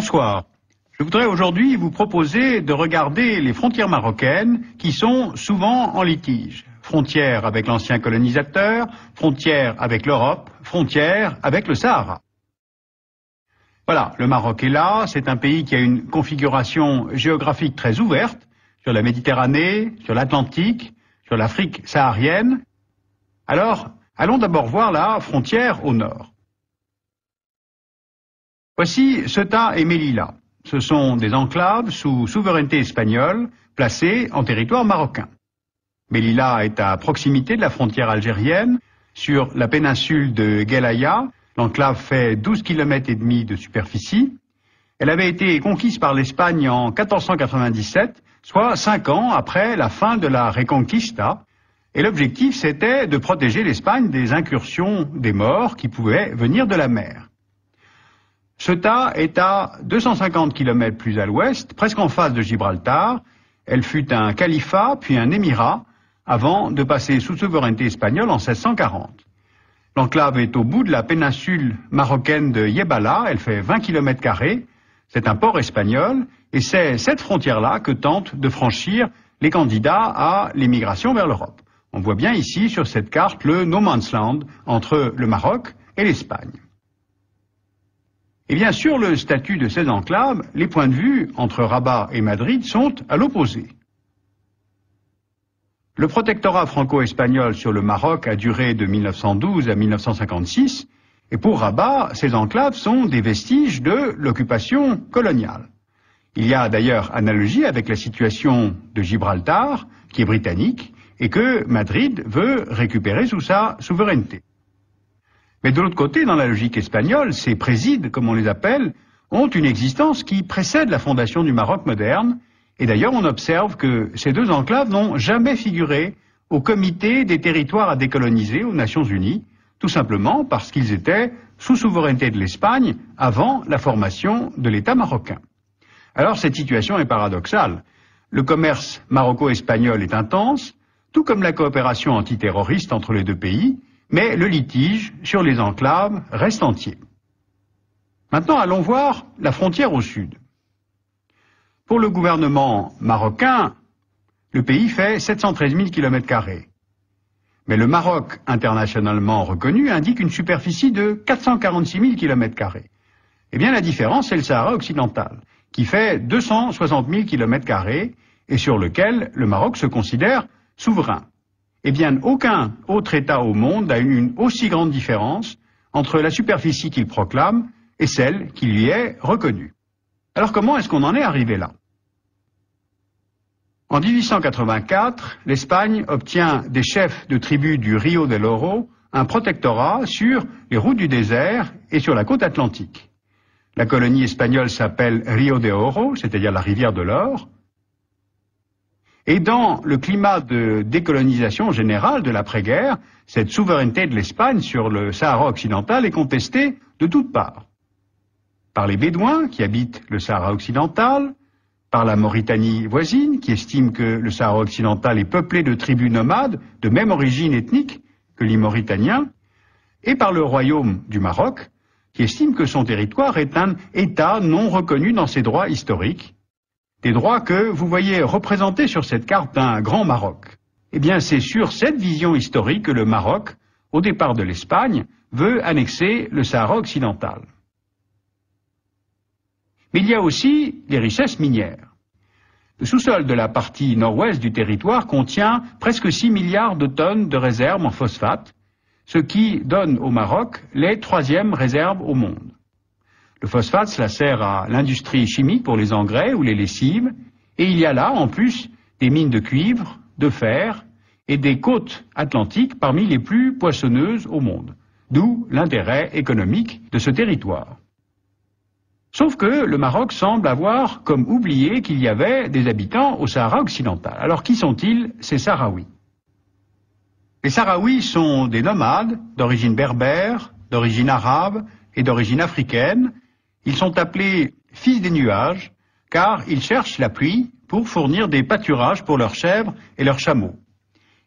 Bonsoir. Je voudrais aujourd'hui vous proposer de regarder les frontières marocaines qui sont souvent en litige. Frontières avec l'ancien colonisateur, frontières avec l'Europe, frontières avec le Sahara. Voilà, le Maroc est là, c'est un pays qui a une configuration géographique très ouverte sur la Méditerranée, sur l'Atlantique, sur l'Afrique saharienne. Alors, allons d'abord voir la frontière au nord. Voici Ceuta et Melilla. Ce sont des enclaves sous souveraineté espagnole placées en territoire marocain. Melilla est à proximité de la frontière algérienne, sur la péninsule de Guelaya. L'enclave fait 12 km et demi de superficie. Elle avait été conquise par l'Espagne en 1497, soit 5 ans après la fin de la Reconquista. Et l'objectif, c'était de protéger l'Espagne des incursions des Maures qui pouvaient venir de la mer. Ceuta est à 250 km plus à l'ouest, presque en face de Gibraltar. Elle fut un califat, puis un émirat, avant de passer sous souveraineté espagnole en 1640. L'enclave est au bout de la péninsule marocaine de Yebala, elle fait 20 km², c'est un port espagnol, et c'est cette frontière-là que tentent de franchir les candidats à l'émigration vers l'Europe. On voit bien ici sur cette carte le no man's land entre le Maroc et l'Espagne. Et bien sûr, le statut de ces enclaves, les points de vue entre Rabat et Madrid sont à l'opposé. Le protectorat franco-espagnol sur le Maroc a duré de 1912 à 1956, et pour Rabat, ces enclaves sont des vestiges de l'occupation coloniale. Il y a d'ailleurs analogie avec la situation de Gibraltar, qui est britannique, et que Madrid veut récupérer sous sa souveraineté. Mais de l'autre côté, dans la logique espagnole, ces présides, comme on les appelle, ont une existence qui précède la fondation du Maroc moderne, et d'ailleurs on observe que ces deux enclaves n'ont jamais figuré au comité des territoires à décoloniser aux Nations Unies, tout simplement parce qu'ils étaient sous souveraineté de l'Espagne avant la formation de l'État marocain. Alors cette situation est paradoxale. Le commerce maroco-espagnol est intense, tout comme la coopération antiterroriste entre les deux pays, mais le litige sur les enclaves reste entier. Maintenant, allons voir la frontière au sud. Pour le gouvernement marocain, le pays fait 713 000 km². Mais le Maroc, internationalement reconnu, indique une superficie de 446 000 km². Eh bien, la différence, c'est le Sahara occidental, qui fait 260 000 km² et sur lequel le Maroc se considère souverain. Eh bien, aucun autre État au monde n'a une aussi grande différence entre la superficie qu'il proclame et celle qui lui est reconnue. Alors comment est-ce qu'on en est arrivé là? En 1884, l'Espagne obtient des chefs de tribus du Rio del Oro un protectorat sur les routes du désert et sur la côte atlantique. La colonie espagnole s'appelle Rio de Oro, c'est-à-dire la rivière de l'or. Et dans le climat de décolonisation générale de l'après-guerre, cette souveraineté de l'Espagne sur le Sahara occidental est contestée de toutes parts. Par les Bédouins qui habitent le Sahara occidental, par la Mauritanie voisine qui estime que le Sahara occidental est peuplé de tribus nomades de même origine ethnique que les Mauritaniens, et par le royaume du Maroc qui estime que son territoire est un État non reconnu dans ses droits historiques, des droits que vous voyez représentés sur cette carte d'un grand Maroc. Eh bien, c'est sur cette vision historique que le Maroc, au départ de l'Espagne, veut annexer le Sahara occidental. Mais il y a aussi les richesses minières. Le sous-sol de la partie nord-ouest du territoire contient presque 6 milliards de tonnes de réserves en phosphate, ce qui donne au Maroc les 3e réserves au monde. Le phosphate, cela sert à l'industrie chimique pour les engrais ou les lessives, et il y a là, en plus, des mines de cuivre, de fer et des côtes atlantiques parmi les plus poissonneuses au monde, d'où l'intérêt économique de ce territoire. Sauf que le Maroc semble avoir comme oublié qu'il y avait des habitants au Sahara occidental. Alors qui sont-ils, ces Sahraouis? Les Sahraouis sont des nomades d'origine berbère, d'origine arabe et d'origine africaine. Ils sont appelés fils des nuages, car ils cherchent la pluie pour fournir des pâturages pour leurs chèvres et leurs chameaux.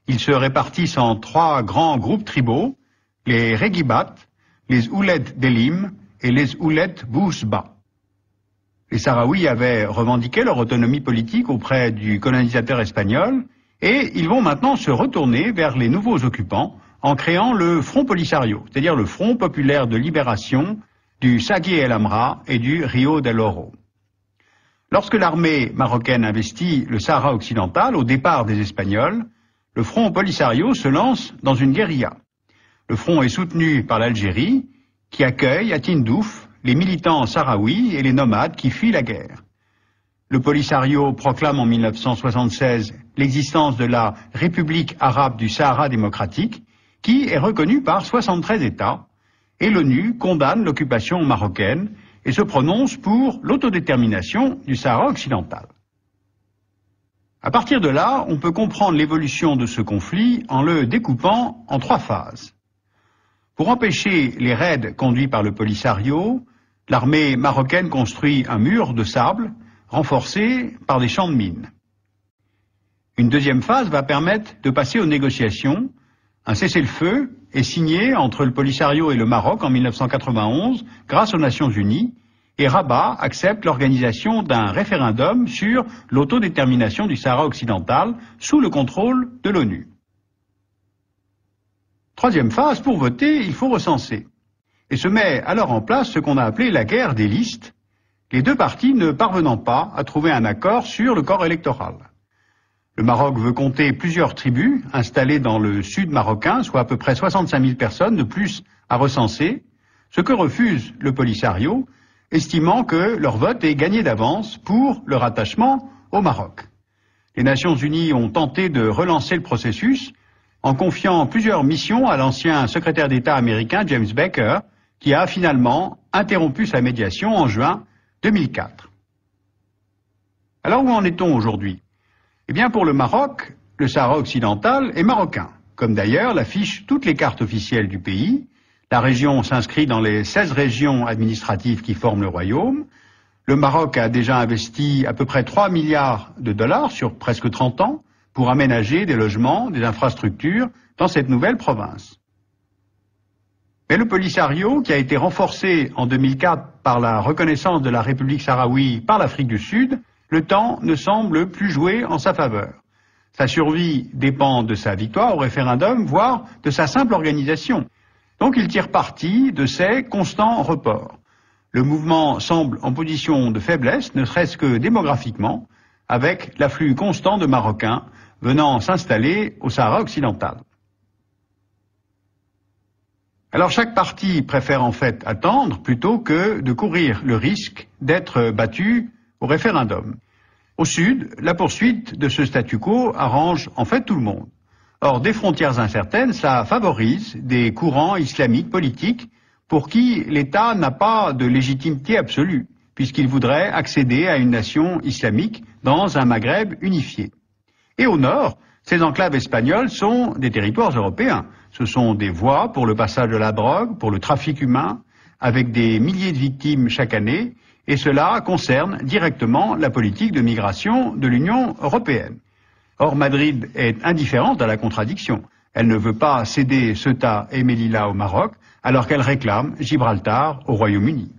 Ils se répartissent en 3 grands groupes tribaux, les Regibat, les Ouled Delim et les Ouled Bousba. Les Sahraouis avaient revendiqué leur autonomie politique auprès du colonisateur espagnol et ils vont maintenant se retourner vers les nouveaux occupants en créant le Front Polisario, c'est-à-dire le Front populaire de libération du Saguier El Amra et du Rio del Oro. Lorsque l'armée marocaine investit le Sahara occidental au départ des Espagnols, le Front Polisario se lance dans une guérilla. Le front est soutenu par l'Algérie, qui accueille à Tindouf les militants sahraouis et les nomades qui fuient la guerre. Le Polisario proclame en 1976 l'existence de la République arabe du Sahara démocratique, qui est reconnue par 73 États, et l'ONU condamne l'occupation marocaine et se prononce pour l'autodétermination du Sahara occidental. À partir de là, on peut comprendre l'évolution de ce conflit en le découpant en 3 phases. Pour empêcher les raids conduits par le Polisario, l'armée marocaine construit un mur de sable renforcé par des champs de mines. Une deuxième phase va permettre de passer aux négociations. Un cessez-le-feu est signé entre le Polisario et le Maroc en 1991 grâce aux Nations Unies et Rabat accepte l'organisation d'un référendum sur l'autodétermination du Sahara occidental sous le contrôle de l'ONU. Troisième phase, pour voter, il faut recenser. Et se met alors en place ce qu'on a appelé la guerre des listes, les 2 parties ne parvenant pas à trouver un accord sur le corps électoral. Le Maroc veut compter plusieurs tribus installées dans le sud marocain, soit à peu près 65 000 personnes de plus à recenser, ce que refuse le Polisario, estimant que leur vote est gagné d'avance pour leur attachement au Maroc. Les Nations Unies ont tenté de relancer le processus en confiant plusieurs missions à l'ancien secrétaire d'État américain James Baker, qui a finalement interrompu sa médiation en juin 2004. Alors où en est-on aujourd'hui? Eh bien pour le Maroc, le Sahara occidental est marocain, comme d'ailleurs l'affichent toutes les cartes officielles du pays. La région s'inscrit dans les 16 régions administratives qui forment le royaume. Le Maroc a déjà investi à peu près 3 milliards de dollars sur presque 30 ans pour aménager des logements, des infrastructures dans cette nouvelle province. Mais le Polisario, qui a été renforcé en 2004 par la reconnaissance de la République sahraoui par l'Afrique du Sud, le temps ne semble plus jouer en sa faveur. Sa survie dépend de sa victoire au référendum, voire de sa simple organisation. Donc il tire parti de ces constants reports. Le mouvement semble en position de faiblesse, ne serait-ce que démographiquement, avec l'afflux constant de Marocains venant s'installer au Sahara occidental. Alors chaque parti préfère en fait attendre plutôt que de courir le risque d'être battu au référendum. Au sud, la poursuite de ce statu quo arrange en fait tout le monde. Or, des frontières incertaines, ça favorise des courants islamiques politiques pour qui l'État n'a pas de légitimité absolue, puisqu'il voudrait accéder à une nation islamique dans un Maghreb unifié. Et au nord, ces enclaves espagnoles sont des territoires européens. Ce sont des voies pour le passage de la drogue, pour le trafic humain, avec des milliers de victimes chaque année, et cela concerne directement la politique de migration de l'Union européenne. Or, Madrid est indifférente à la contradiction. Elle ne veut pas céder Ceuta et Melilla au Maroc, alors qu'elle réclame Gibraltar au Royaume-Uni.